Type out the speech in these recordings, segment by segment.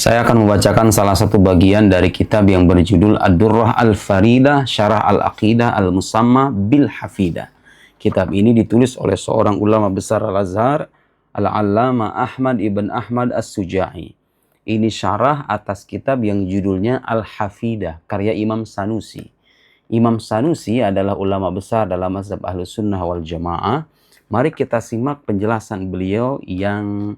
Saya akan membacakan salah satu bagian dari kitab yang berjudul Ad-Durrah Al-Faridah Syarah Al-Aqidah Al-Musamma Bil Hafidah. Kitab ini ditulis oleh seorang ulama besar Al-Azhar, Al-Allama Ahmad ibn Ahmad As-Suja'i. Ini syarah atas kitab yang judulnya Al-Hafidah, karya Imam Sanusi. Imam Sanusi adalah ulama besar dalam mazhab Ahlus Sunnah wal Jamaah. Mari kita simak penjelasan beliau yang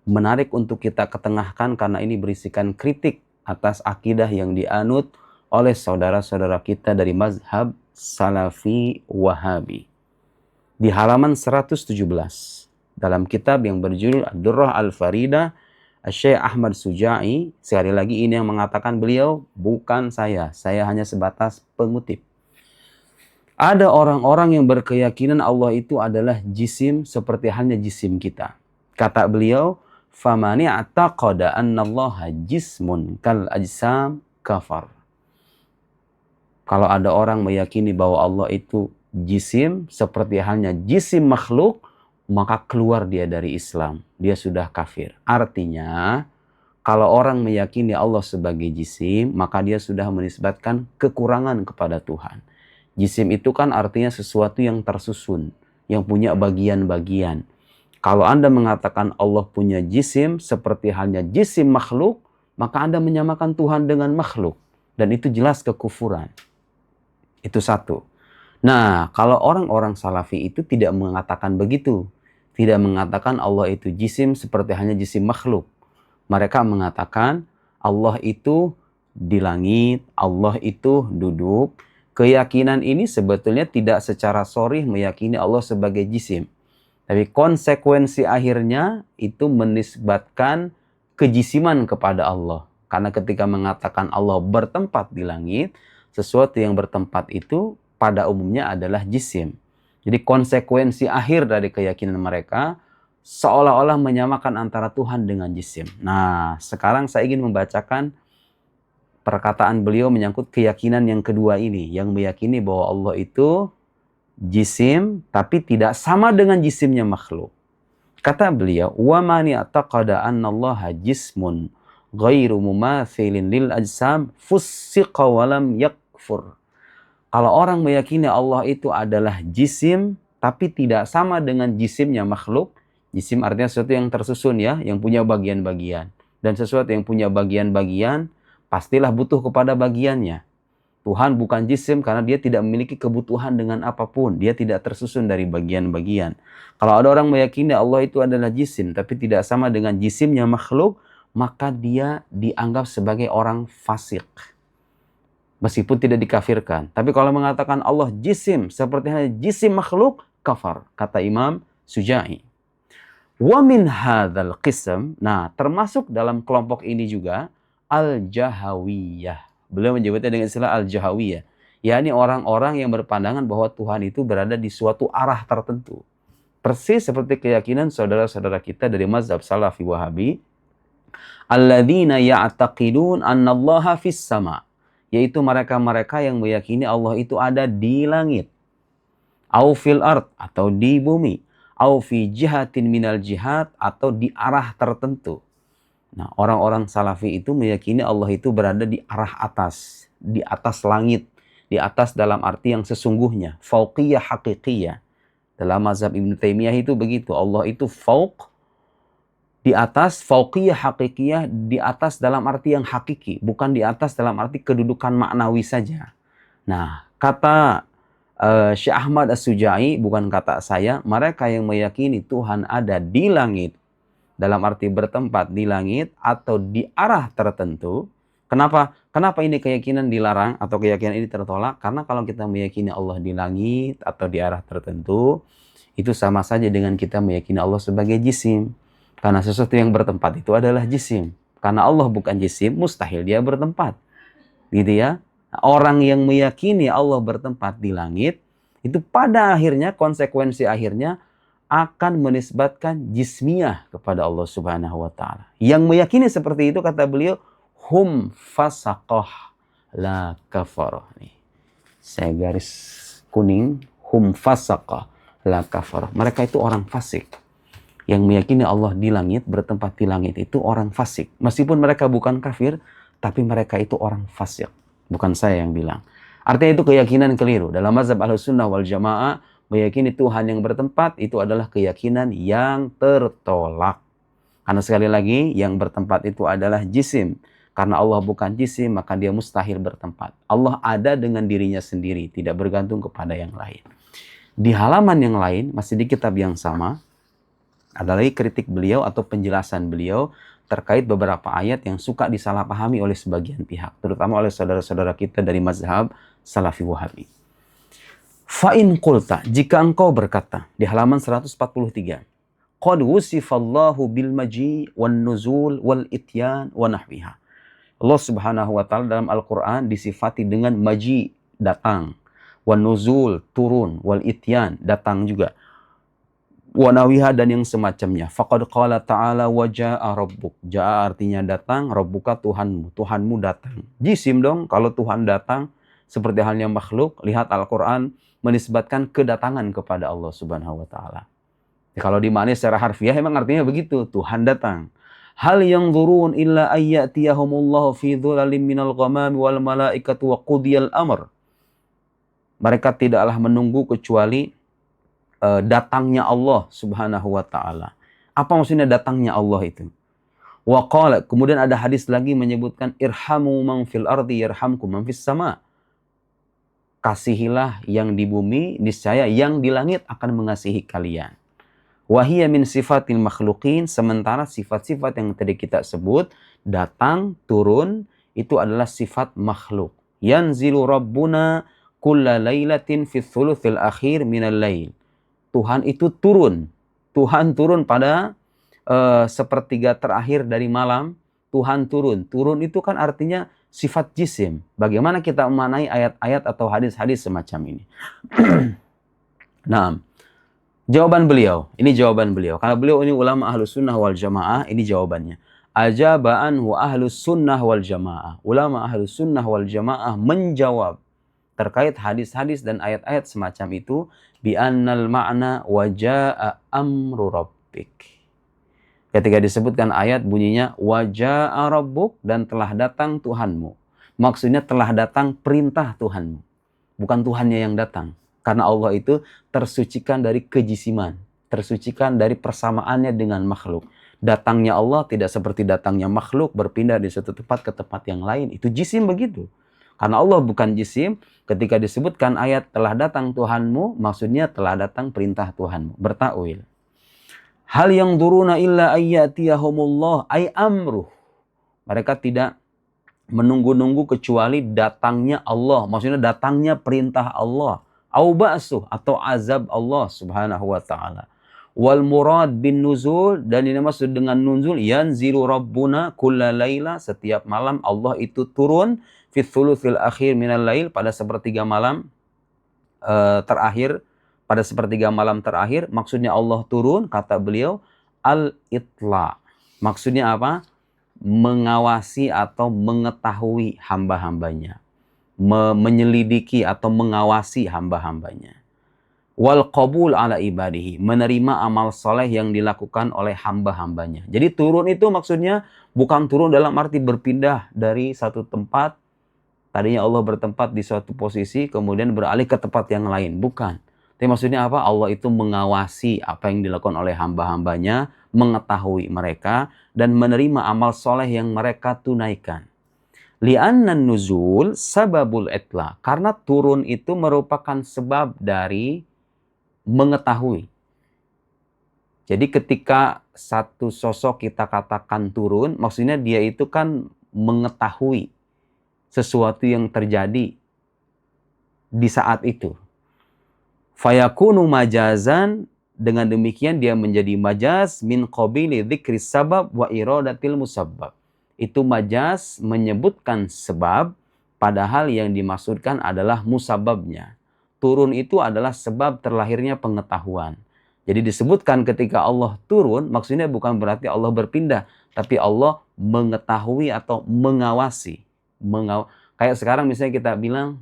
menarik untuk kita ketengahkan karena ini berisikan kritik atas akidah yang dianut oleh saudara-saudara kita dari mazhab Salafi Wahabi. Di halaman 117 dalam kitab yang berjudul Ad-Durrah Al-Faridah, Syekh Ahmad Suja'i, sekali lagi ini yang mengatakan beliau, bukan saya hanya sebatas pengutip. Ada orang-orang yang berkeyakinan Allah itu adalah jisim seperti halnya jisim kita. Kata beliau, famani i'taqada annallaha jismun kal ajsam kafar. Kalau ada orang meyakini bahwa Allah itu jisim seperti halnya jisim makhluk, maka keluar dia dari Islam. Dia sudah kafir. Artinya, kalau orang meyakini Allah sebagai jisim, maka dia sudah menisbatkan kekurangan kepada Tuhan. Jisim itu kan artinya sesuatu yang tersusun, yang punya bagian-bagian. Kalau Anda mengatakan Allah punya jisim seperti halnya jisim makhluk, maka Anda menyamakan Tuhan dengan makhluk. Dan itu jelas kekufuran. Itu satu. Nah, kalau orang-orang Salafi itu tidak mengatakan begitu. Tidak mengatakan Allah itu jisim seperti halnya jisim makhluk. Mereka mengatakan Allah itu di langit, Allah itu duduk. Keyakinan ini sebetulnya tidak secara sharih meyakini Allah sebagai jisim. Tapi konsekuensi akhirnya itu menisbatkan kejisiman kepada Allah. Karena ketika mengatakan Allah bertempat di langit, sesuatu yang bertempat itu pada umumnya adalah jisim. Jadi konsekuensi akhir dari keyakinan mereka seolah-olah menyamakan antara Tuhan dengan jisim. Nah, sekarang saya ingin membacakan perkataan beliau menyangkut keyakinan yang kedua ini, yang meyakini bahwa Allah itu jisim tapi tidak sama dengan jisimnya makhluk. Kata beliau, "Wa man ya'taqada anna Allah jismun ghairu mumathilin lil ajsam fussiqa wa lam yakfur." Kalau orang meyakini Allah itu adalah jisim tapi tidak sama dengan jisimnya makhluk, jisim artinya sesuatu yang tersusun ya, yang punya bagian-bagian. Dan sesuatu yang punya bagian-bagian pastilah butuh kepada bagiannya. Tuhan bukan jisim karena dia tidak memiliki kebutuhan dengan apapun. Dia tidak tersusun dari bagian-bagian. Kalau ada orang meyakini Allah itu adalah jisim tapi tidak sama dengan jisimnya makhluk, maka dia dianggap sebagai orang fasik. Meskipun tidak dikafirkan. Tapi kalau mengatakan Allah jisim seperti halnya jisim makhluk, kafar. Kata Imam Suja'i. Wa min hadzal qism, nah termasuk dalam kelompok ini juga al-jahawiyah. Beliau menyebutnya dengan istilah al-jahawiyah. Yakni orang-orang yang berpandangan bahwa Tuhan itu berada di suatu arah tertentu. Persis seperti keyakinan saudara-saudara kita dari mazhab Salafi Wahabi. Alladzina ya'taqidun annallaha fis sama'. Yaitu mereka-mereka yang meyakini Allah itu ada di langit. Au fil ard, atau di bumi. Au fi jihatin minal jihad, atau di arah tertentu. Nah, orang-orang Salafi itu meyakini Allah itu berada di arah atas. Di atas langit. Di atas dalam arti yang sesungguhnya. Fauqiyah haqiqiyah. Dalam mazhab Ibn Taimiyah itu begitu. Allah itu fauq. Di atas, fauqiyah hakikiyah, di atas dalam arti yang hakiki. Bukan di atas dalam arti kedudukan maknawi saja. Nah, kata Syekh Ahmad As-Suja'i, bukan kata saya, mereka yang meyakini Tuhan ada di langit, dalam arti bertempat di langit, atau di arah tertentu. Kenapa ini keyakinan dilarang, atau keyakinan ini tertolak? Karena kalau kita meyakini Allah di langit, atau di arah tertentu, itu sama saja dengan kita meyakini Allah sebagai jisim. Karena sesuatu yang bertempat itu adalah jisim. Karena Allah bukan jisim, mustahil dia bertempat. Gitu ya. Orang yang meyakini Allah bertempat di langit, itu pada akhirnya, konsekuensi akhirnya, akan menisbatkan jismiyah kepada Allah Subhanahu wa ta'ala. Yang meyakini seperti itu, kata beliau, hum fasaqah la kafarah. Nih, saya garis kuning, hum fasaqah la kafarah. Mereka itu orang fasik. Yang meyakini Allah di langit, bertempat di langit itu orang fasik. Meskipun mereka bukan kafir, tapi mereka itu orang fasik. Bukan saya yang bilang. Artinya itu keyakinan keliru. Dalam mazhab Ahlussunnah wal Jamaah, meyakini Tuhan yang bertempat itu adalah keyakinan yang tertolak. Karena sekali lagi, yang bertempat itu adalah jisim. Karena Allah bukan jisim, maka dia mustahil bertempat. Allah ada dengan dirinya sendiri, tidak bergantung kepada yang lain. Di halaman yang lain, masih di kitab yang sama, ada lagi kritik beliau atau penjelasan beliau terkait beberapa ayat yang suka disalahpahami oleh sebagian pihak, terutama oleh saudara-saudara kita dari mazhab Salafi Wahabi. Fa'in qulta, jika engkau berkata, di halaman 143, qad wusifallahu bil maji wan nuzul wal ityan wa nahwiha. Allah Subhanahu wa taala dalam Al-Qur'an disifati dengan maji, datang, wan nuzul, turun, wal ityan, datang juga, wanawiha dan yang semacamnya. Faqad qala ta'ala wa ja'a rabbuk. Ja'a artinya datang, rabbuka Tuhanmu. Tuhanmu datang. Jisim dong kalau Tuhan datang. Seperti halnya makhluk. Lihat Al-Quran menisbatkan kedatangan kepada Allah Subhanahu wa ta'ala. Ya, kalau dimaknai secara harfiah emang artinya begitu. Tuhan datang. Hal yanzurun illa ayyatiyahumullahu fi dhulalim minal ghamami wal malaikatu wa qudiyal amr. Mereka tidaklah menunggu kecuali datangnya Allah Subhanahu wa taala. Apa maksudnya datangnya Allah itu? Wa qala, kemudian ada hadis lagi menyebutkan irhamu man fil ardi yarhamkum man fis sama. Kasihilah yang di bumi, niscaya yang di langit akan mengasihi kalian. Wa hiya min sifatil makhluqin, sementara sifat-sifat yang tadi kita sebut, datang, turun, itu adalah sifat makhluk. Yanzilu rabbuna kulla lailatin fi thuluthil akhir minal lail. Tuhan itu turun. Tuhan turun pada sepertiga terakhir dari malam. Tuhan turun. Turun itu kan artinya sifat jisim. Bagaimana kita memaknai ayat-ayat atau hadis-hadis semacam ini? Nah, jawaban beliau. Ini jawaban beliau. Karena beliau ini ulama ahlus sunnah wal jamaah. Ini jawabannya. Ajaba'an wa ahlus sunnah wal jamaah. Ulama ahlus sunnah wal jamaah menjawab terkait hadis-hadis dan ayat-ayat semacam itu, bi annal ma'na wa jaa'a amru rabbik. Ketika disebutkan ayat bunyinya wa jaa'a rabbuk, dan telah datang Tuhanmu. Maksudnya telah datang perintah Tuhanmu. Bukan Tuhannya yang datang. Karena Allah itu tersucikan dari kejisiman, tersucikan dari persamaannya dengan makhluk. Datangnya Allah tidak seperti datangnya makhluk berpindah dari satu tempat ke tempat yang lain. Itu jisim begitu. Karena Allah bukan jisim, ketika disebutkan ayat telah datang Tuhanmu, maksudnya telah datang perintah Tuhanmu. Bertakwil. Hal yang duruna illa ayyatiyahumullah ay amruh. Mereka tidak menunggu-nunggu kecuali datangnya Allah. Maksudnya datangnya perintah Allah. Au ba'suh, atau azab Allah Subhanahu wa ta'ala. Wal murad bin nuzul, dan ini maksud dengan nuzul, yanzilu rabbuna kulla laila, setiap malam Allah itu turun, fi thuluthil akhir minal lail, pada sepertiga malam terakhir, pada sepertiga malam terakhir. Maksudnya Allah turun, kata beliau, al-itla. Maksudnya apa? Mengawasi atau mengetahui hamba-hambanya. Menyelidiki atau mengawasi hamba-hambanya. Wal qabul ala ibadihi, menerima amal soleh yang dilakukan oleh hamba-hambanya. Jadi turun itu maksudnya bukan turun dalam arti berpindah dari satu tempat. Tadinya Allah bertempat di suatu posisi, kemudian beralih ke tempat yang lain. Bukan. Tapi maksudnya apa? Allah itu mengawasi apa yang dilakukan oleh hamba-hambanya, mengetahui mereka, dan menerima amal soleh yang mereka tunaikan. Li'annan nuzul sababul itla. Karena turun itu merupakan sebab dari mengetahui. Jadi ketika satu sosok kita katakan turun, maksudnya dia itu kan mengetahui sesuatu yang terjadi di saat itu. Fayakunu majazan, dengan demikian dia menjadi majaz min qabili dzikri sabab wa iradatil musabbab. Itu majaz menyebutkan sebab, padahal yang dimaksudkan adalah musababnya. Turun itu adalah sebab terlahirnya pengetahuan. Jadi disebutkan ketika Allah turun, maksudnya bukan berarti Allah berpindah, tapi Allah mengetahui atau mengawasi. Kayak sekarang misalnya kita bilang,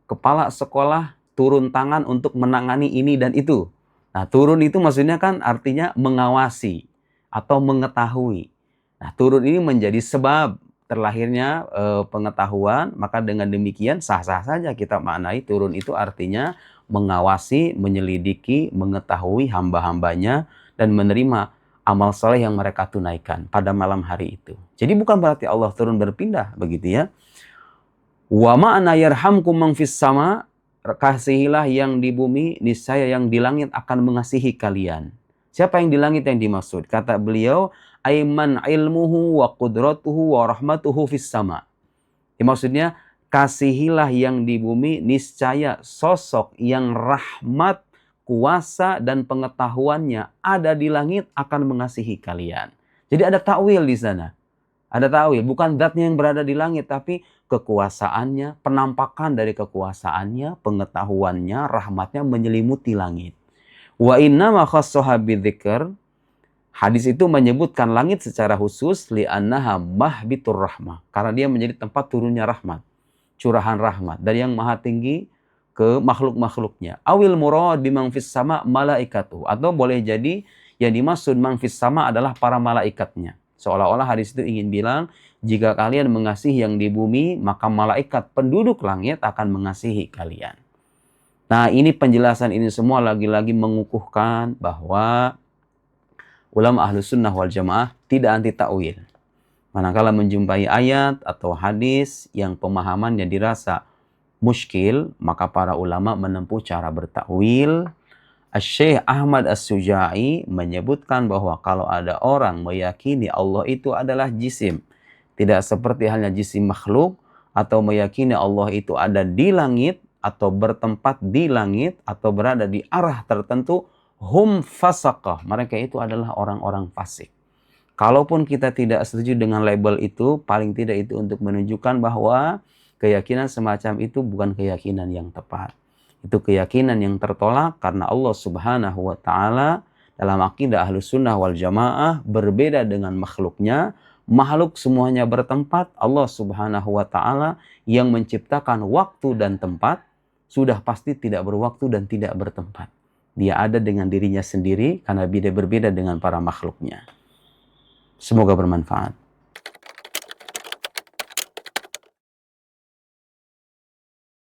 kepala sekolah turun tangan untuk menangani ini dan itu. Nah, turun itu maksudnya kan artinya mengawasi atau mengetahui. Nah, turun ini menjadi sebab terlahirnya pengetahuan, maka dengan demikian sah-sah saja kita maknai turun itu artinya mengawasi, menyelidiki, mengetahui hamba-hambanya dan menerima amal soleh yang mereka tunaikan pada malam hari itu. Jadi bukan berarti Allah turun berpindah begitu ya. Wa ma'na yarhamkum man fis sama, kasihilah yang di bumi, niscaya yang di langit akan mengasihi kalian. Siapa yang di langit yang dimaksud? Kata beliau, aiman ilmuhu wa qudratuhu wa rahmatuhu fis sama. Maksudnya, kasihilah yang di bumi, niscaya sosok yang rahmat, kuasa dan pengetahuannya ada di langit akan mengasihi kalian. Jadi ada takwil di sana. Ada takwil, bukan zatnya yang berada di langit, tapi kekuasaannya, penampakan dari kekuasaannya, pengetahuannya, rahmatnya menyelimuti langit. Wa inna ma khassaha bidzikr, hadis itu menyebutkan langit secara khusus li'annaha mahbitur rahmah, karena dia menjadi tempat turunnya rahmat, curahan rahmat dari yang maha tinggi ke makhluk-makhluknya. Awil murad bimang fis sama malaikatu, atau boleh jadi yang dimaksud mang fis sama adalah para malaikatnya. Seolah-olah hadis itu ingin bilang, jika kalian mengasihi yang di bumi, maka malaikat penduduk langit akan mengasihi kalian. Nah, ini penjelasan ini semua lagi-lagi mengukuhkan bahwa ulama Ahlus Sunnah wal Jamaah tidak anti ta'wil. Manakala menjumpai ayat atau hadis yang pemahamannya dirasa muskil, maka para ulama menempuh cara bertakwil. Syekh Ahmad As-Suja'i menyebutkan bahwa kalau ada orang meyakini Allah itu adalah jisim, tidak seperti halnya jisim makhluk, atau meyakini Allah itu ada di langit, atau bertempat di langit, atau berada di arah tertentu, hum fasaqah, mereka itu adalah orang-orang fasik. Kalaupun kita tidak setuju dengan label itu, paling tidak itu untuk menunjukkan bahwa keyakinan semacam itu bukan keyakinan yang tepat. Itu keyakinan yang tertolak karena Allah Subhanahu wa Ta'ala dalam akidah Ahlus Sunnah wal Jamaah berbeda dengan makhluknya. Makhluk semuanya bertempat, Allah Subhanahu wa Ta'ala yang menciptakan waktu dan tempat sudah pasti tidak berwaktu dan tidak bertempat. Dia ada dengan dirinya sendiri karena berbeda dengan para makhluknya. Semoga bermanfaat.